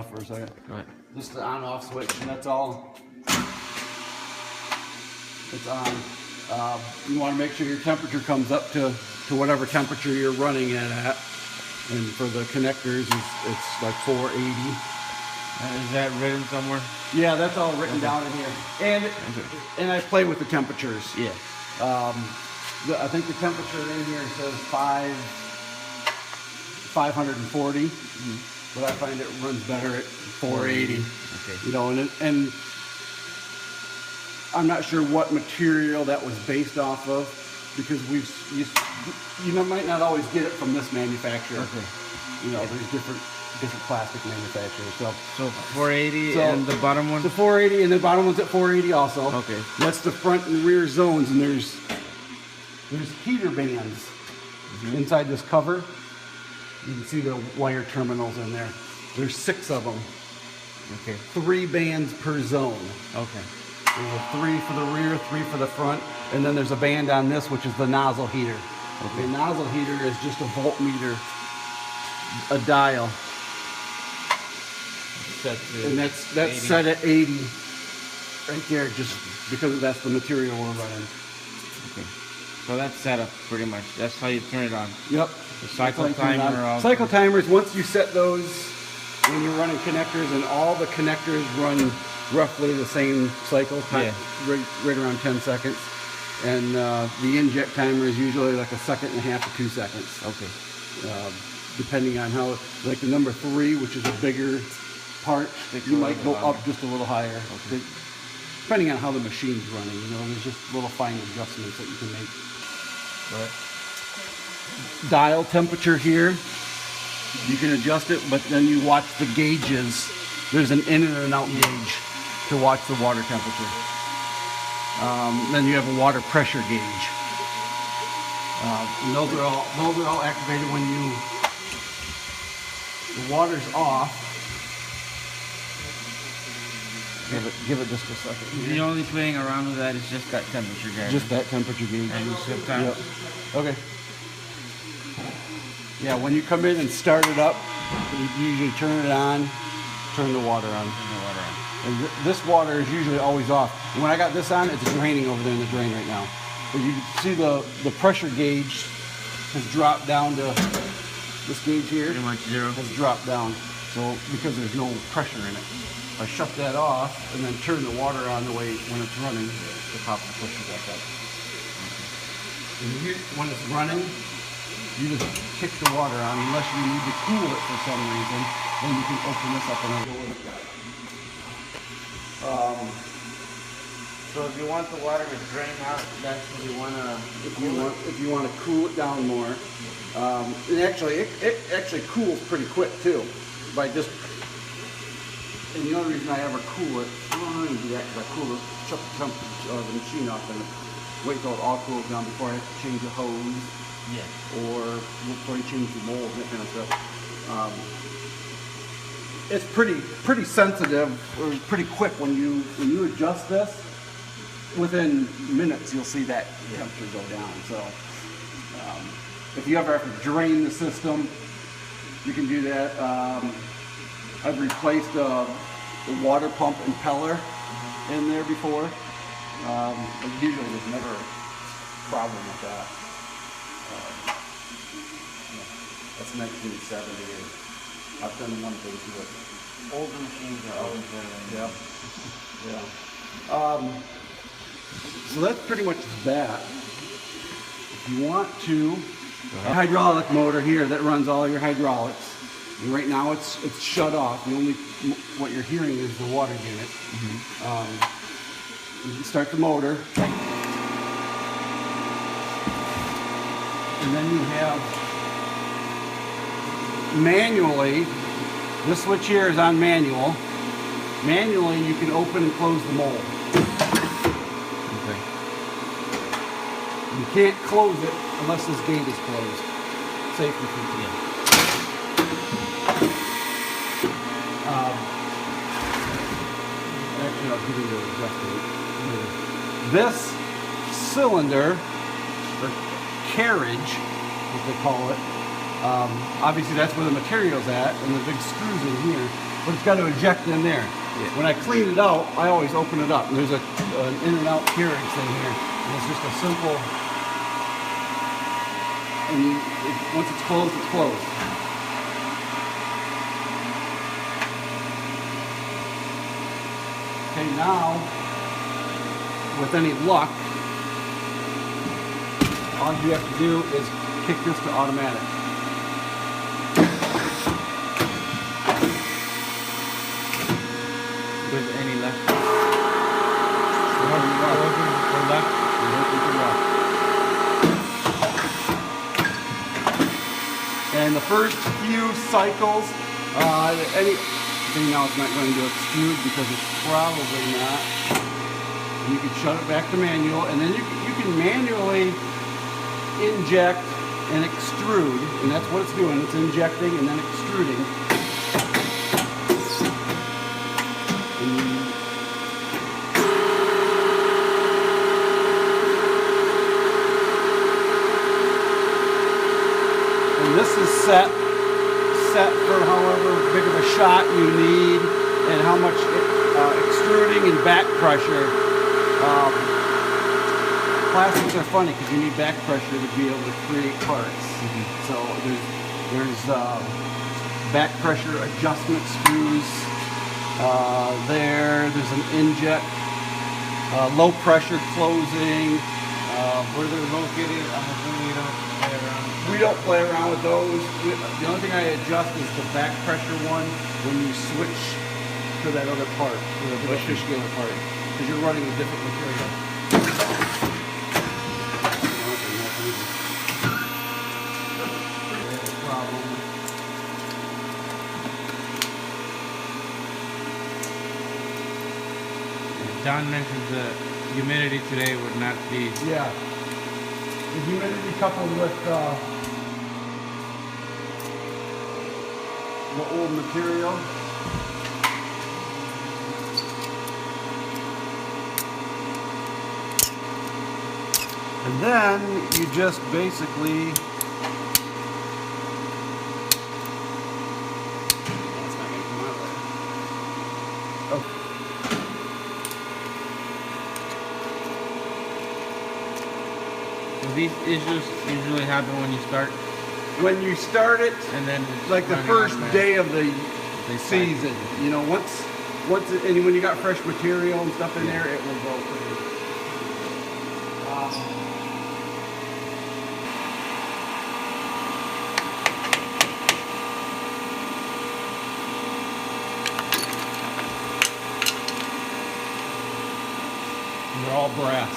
for a second. Right. Just the on-off switch, and that's all. It's on. You want to make sure your temperature comes up to whatever temperature you're running it at. And for the connectors, it's like 480. Is that written somewhere? Yeah, that's all written down in here. And I play with the temperatures. Yeah. I think the temperature in here says 540. But I find it runs better at 480. Okay. You know, and I'm not sure what material that was based off of, because you might not always get it from this manufacturer. Okay. You know, there's different plastic manufacturers. So 480 and the bottom one? The 480 and the bottom one's at 480 also. Okay. That's the front and rear zones, and there's heater bands inside this cover. You can see the wire terminals in there. There's 6 of them. Okay. 3 bands per zone. Okay. There's 3 for the rear, 3 for the front, and then there's a band on this, which is the nozzle heater. Okay. The nozzle heater is just a voltmeter, a dial, and that's set at 80 right there, just because that's the material we're running. Okay. So that's set up pretty much. That's how you turn it on. Yep. The cycle timer. Also. Cycle timers, once you set those when you're running connectors, and all the connectors run roughly the same cycle time, right around 10 seconds. And the inject timer is usually like 1.5 seconds to 2 seconds. Okay. Depending on how, like the number 3, which is a bigger part, you might go up just a little higher. Okay. Depending on how the machine's running, you know, there's just little fine adjustments that you can make. Right. Dial temperature here, you can adjust it, but then you watch the gauges. There's an in and an out gauge to watch the water temperature. Then you have a water pressure gauge. And those are all activated when the water's off. Give it just a second. The only playing around with that is just that temperature gauge. Just that temperature gauge. And you set time. Yep. Okay. Yeah, when you come in and start it up, you usually turn it on, turn the water on. And this water is usually always off. And when I got this on, it's draining over there in the drain right now. But you can see the pressure gauge has dropped down to this gauge here. Pretty much 0. Has dropped down. So because there's no pressure in it. I shut that off and then turn the water on the way when it's running to pop the pressure back up. And here, when it's running, you just kick the water on unless you need to cool it for some reason. Then you can open this up and go with it. So if you want the water to drain out, that's what you want to. If you want to cool it down more, it actually cools pretty quick too. By just, and the only reason I ever cool it, I don't really do that because I cool it, shut the temperature of the machine off and wait till it all cools down before I have to change a hose. Yeah. Or before you change the mold, that kind of stuff. It's pretty sensitive, or pretty quick when you adjust this. Within minutes, you'll see that temperature go down. So, if you ever have to drain the system, you can do that. I've replaced the water pump impeller in there before. But usually there's never a problem with that. That's 1970. I've done one thing to it. Older machines are always better. Yeah. So that's pretty much that. If you want to, a hydraulic motor here that runs all your hydraulics. And right now it's shut off. What you're hearing is the water unit. You can start the motor. And then you have manually, this switch here is on manual. Manually, you can open and close the mold. Okay. You can't close it unless this gate is closed. Safety feature. Actually, I'll give you the adjustment. This cylinder, or carriage, what they call it, obviously that's where the material's at, and the big screws in here. but it's got to eject in there. Yeah. When I clean it out, I always open it up. And there's an in and out Keurig thing here. And it's just a simple, and once it's closed, it's closed. Okay, now, with any luck, all you have to do is kick this to automatic. With any luck. Or left. And the first few cycles, now it's not going to extrude because it's probably not. And you can shut it back to manual, and then you can manually inject and extrude, and that's what it's doing. It's injecting and then extruding. And this is set for however big of a shot you need and how much extruding and back pressure. Plastics are funny because you need back pressure to be able to create parts. So there's back pressure adjustment screws there's an inject, low pressure closing. Where they're located, I'm assuming you don't play around. We don't play around with those. The only thing I adjust is the back pressure one when you switch to that other part, the fish scaler part, because you're running a different material. Don mentioned the humidity today would not be. Yeah. The humidity coupled with the old material. And then you just basically So these issues usually happen when you start, when you start it, and then it's like the running first automatic. day of the They season, you know, once and when you got fresh material and stuff in there, it will go pretty. And they're all brass.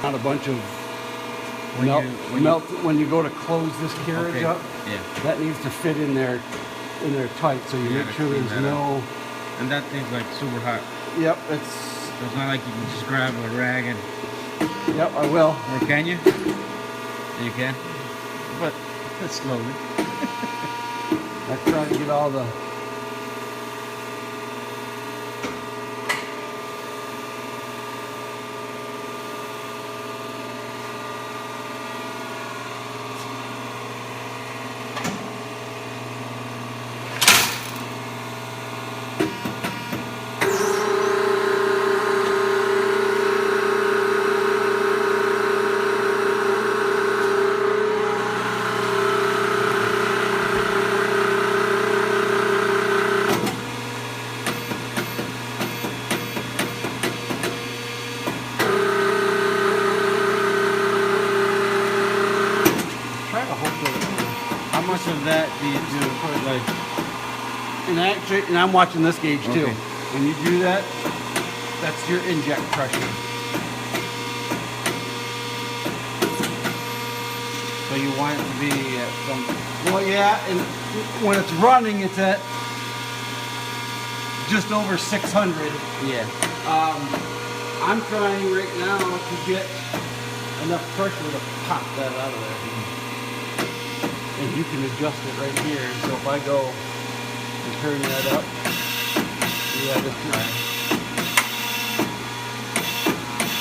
Not a bunch of when you go to close this carriage Okay. up. Yeah. That needs to fit in there tight, so you Yeah, make to sure clean there's that no. And that thing's like super hot. Yep, So it's not like you can just grab a rag and. yep, I will. Or can you? You can. But slowly. I try to get all the. Try to hold the. How much of that do you do? Like, And I'm watching this gauge too. Okay. When you do that, That's your inject pressure. So you want it to be at some. Well, yeah, and when it's running, it's at just over 600. Yeah. I'm trying right now to get enough pressure to pop that out of there. And you can adjust it right here. So if I go and turn that up, yeah, this